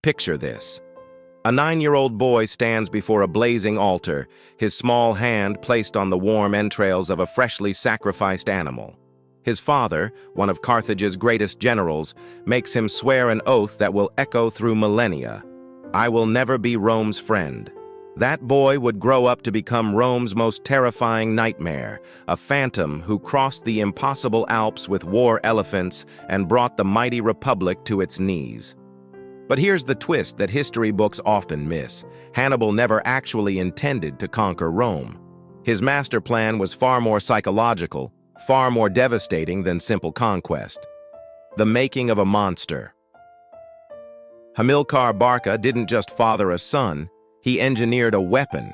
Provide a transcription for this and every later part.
Picture this. A 9-year-old boy stands before a blazing altar, his small hand placed on the warm entrails of a freshly sacrificed animal. His father, one of Carthage's greatest generals, makes him swear an oath that will echo through millennia. "I will never be Rome's friend." That boy would grow up to become Rome's most terrifying nightmare, a phantom who crossed the impossible Alps with war elephants and brought the mighty republic to its knees. But here's the twist that history books often miss. Hannibal never actually intended to conquer Rome. His master plan was far more psychological, far more devastating than simple conquest. The making of a monster. Hannibal Barca didn't just father a son, he engineered a weapon.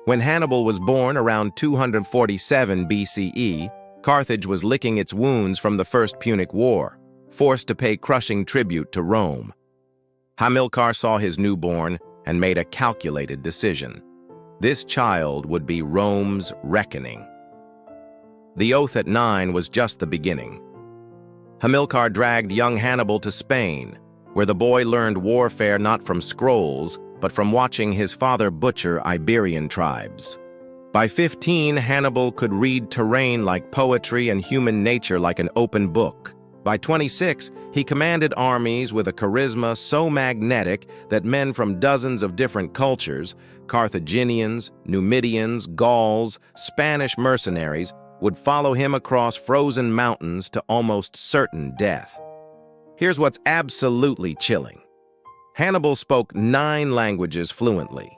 When Hannibal was born around 247 BCE, Carthage was licking its wounds from the First Punic War, forced to pay crushing tribute to Rome. Hannibal saw his newborn and made a calculated decision. This child would be Rome's reckoning. The oath at 9 was just the beginning. Hannibal dragged young Hannibal to Spain, where the boy learned warfare not from scrolls, but from watching his father butcher Iberian tribes. By 15, Hannibal could read terrain like poetry and human nature like an open book. By 26, he commanded armies with a charisma so magnetic that men from dozens of different cultures, Carthaginians, Numidians, Gauls, Spanish mercenaries, would follow him across frozen mountains to almost certain death. Here's what's absolutely chilling. Hannibal spoke 9 languages fluently.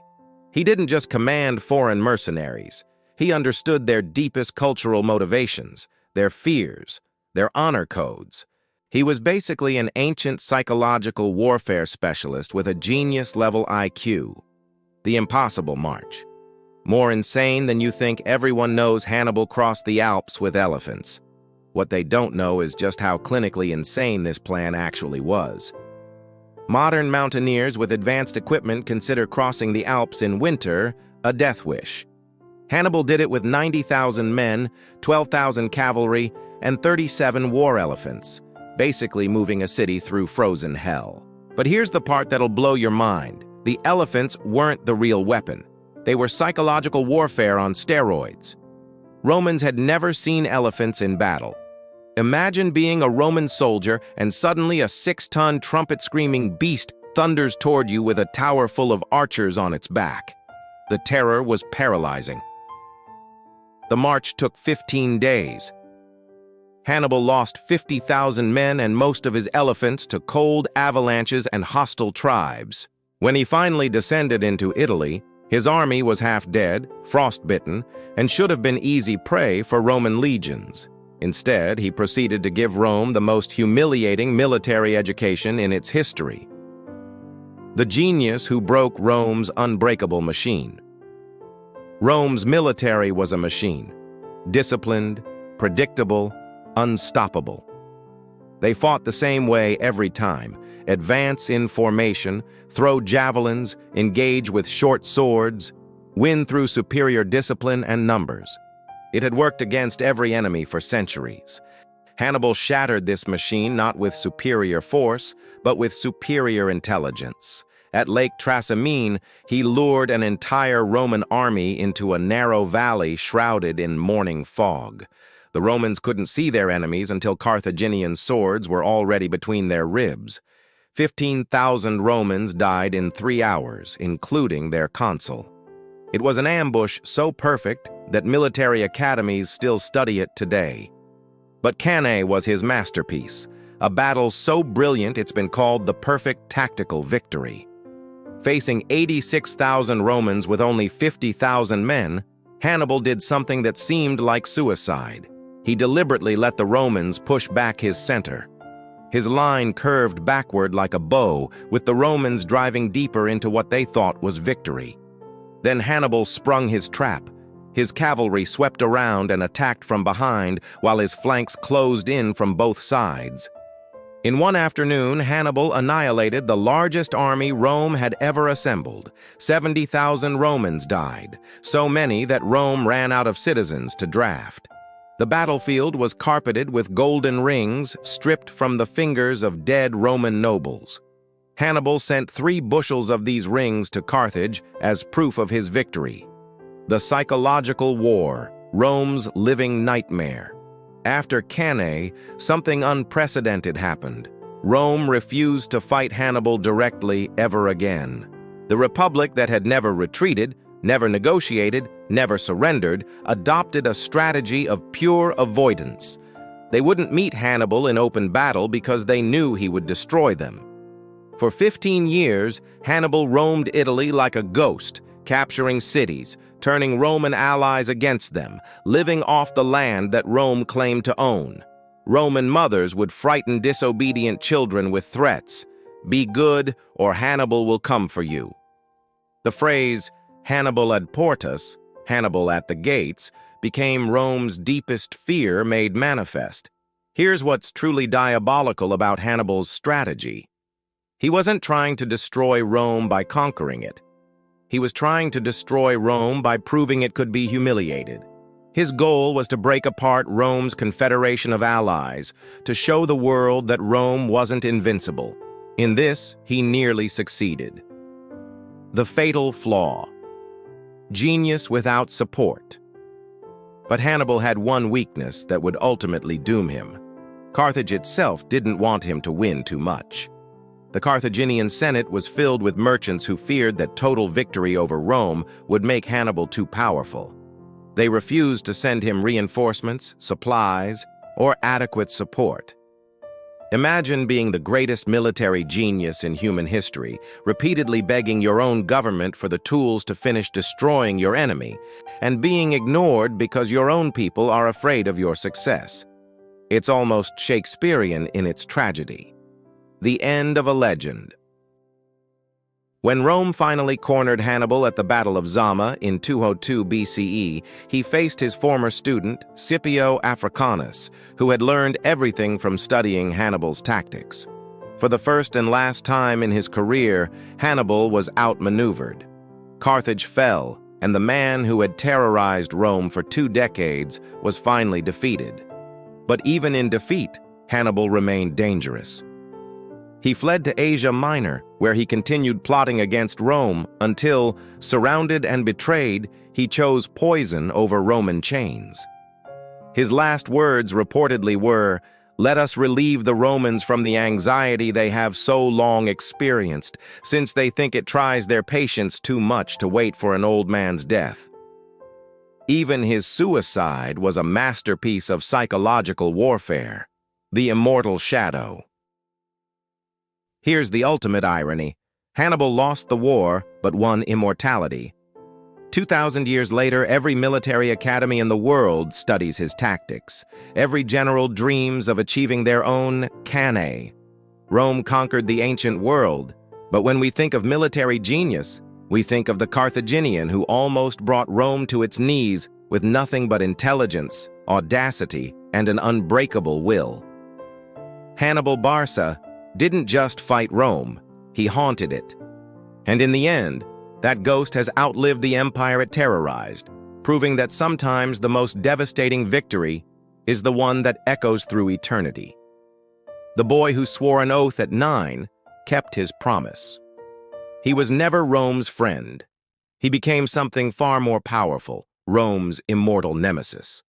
He didn't just command foreign mercenaries. He understood their deepest cultural motivations, their fears, their honor codes. He was basically an ancient psychological warfare specialist with a genius-level IQ. The Impossible March. More insane than you think, everyone knows Hannibal crossed the Alps with elephants. What they don't know is just how clinically insane this plan actually was. Modern mountaineers with advanced equipment consider crossing the Alps in winter a death wish. Hannibal did it with 90,000 men, 12,000 cavalry, and 37 war elephants, basically moving a city through frozen hell. But here's the part that'll blow your mind. The elephants weren't the real weapon. They were psychological warfare on steroids. Romans had never seen elephants in battle. Imagine being a Roman soldier and suddenly a 6-ton trumpet-screaming beast thunders toward you with a tower full of archers on its back. The terror was paralyzing. The march took 15 days. Hannibal lost 50,000 men and most of his elephants to cold avalanches and hostile tribes. When he finally descended into Italy, his army was half dead, frostbitten, and should have been easy prey for Roman legions. Instead, he proceeded to give Rome the most humiliating military education in its history. The genius who broke Rome's unbreakable machine. Rome's military was a machine. Disciplined, predictable, unstoppable. They fought the same way every time. Advance in formation, throw javelins, engage with short swords, win through superior discipline and numbers. It had worked against every enemy for centuries. Hannibal shattered this machine not with superior force, but with superior intelligence. At Lake Trasimene, he lured an entire Roman army into a narrow valley shrouded in morning fog. The Romans couldn't see their enemies until Carthaginian swords were already between their ribs. 15,000 Romans died in 3 hours, including their consul. It was an ambush so perfect that military academies still study it today. But cannae was his masterpiece, a battle so brilliant it's been called the perfect tactical victory. Facing 86,000 Romans with only 50,000 men, Hannibal did something that seemed like suicide. He deliberately let the Romans push back his center. His line curved backward like a bow, with the Romans driving deeper into what they thought was victory. Then Hannibal sprung his trap. His cavalry swept around and attacked from behind, while his flanks closed in from both sides. In one afternoon, Hannibal annihilated the largest army Rome had ever assembled. 70,000 Romans died, so many that Rome ran out of citizens to draft. The battlefield was carpeted with golden rings stripped from the fingers of dead Roman nobles. Hannibal sent 3 bushels of these rings to Carthage as proof of his victory. The psychological war, Rome's living nightmare. After Cannae, something unprecedented happened. Rome refused to fight Hannibal directly ever again. The Republic that had never retreated, never negotiated, never surrendered, adopted a strategy of pure avoidance. They wouldn't meet Hannibal in open battle because they knew he would destroy them. For 15 years, Hannibal roamed Italy like a ghost, capturing cities, turning Roman allies against them, living off the land that Rome claimed to own. Roman mothers would frighten disobedient children with threats, "Be good, or Hannibal will come for you." The phrase, Hannibal ad portas, Hannibal at the gates, became Rome's deepest fear made manifest. Here's what's truly diabolical about Hannibal's strategy. He wasn't trying to destroy Rome by conquering it. He was trying to destroy Rome by proving it could be humiliated. His goal was to break apart Rome's confederation of allies, to show the world that Rome wasn't invincible. In this, he nearly succeeded. The fatal flaw. Genius without support. But Hannibal had one weakness that would ultimately doom him. Carthage itself didn't want him to win too much. The Carthaginian Senate was filled with merchants who feared that total victory over Rome would make Hannibal too powerful. They refused to send him reinforcements, supplies, or adequate support. Imagine being the greatest military genius in human history, repeatedly begging your own government for the tools to finish destroying your enemy, and being ignored because your own people are afraid of your success. It's almost Shakespearean in its tragedy. The end of a legend. When Rome finally cornered Hannibal at the Battle of Zama in 202 BCE, he faced his former student, Scipio Africanus, who had learned everything from studying Hannibal's tactics. For the first and last time in his career, Hannibal was outmaneuvered. Carthage fell, and the man who had terrorized Rome for 2 decades was finally defeated. But even in defeat, Hannibal remained dangerous. He fled to Asia Minor, where he continued plotting against Rome until, surrounded and betrayed, he chose poison over Roman chains. His last words reportedly were, "Let us relieve the Romans from the anxiety they have so long experienced, since they think it tries their patience too much to wait for an old man's death." Even his suicide was a masterpiece of psychological warfare, the immortal shadow. Here's the ultimate irony. Hannibal lost the war, but won immortality. 2,000 years later, every military academy in the world studies his tactics. Every general dreams of achieving their own cannae. Rome conquered the ancient world, but when we think of military genius, we think of the Carthaginian who almost brought Rome to its knees with nothing but intelligence, audacity, and an unbreakable will. Hannibal Barca didn't just fight Rome, he haunted it. And in the end, that ghost has outlived the empire it terrorized, proving that sometimes the most devastating victory is the one that echoes through eternity. The boy who swore an oath at 9 kept his promise. He was never Rome's friend. He became something far more powerful, Rome's immortal nemesis.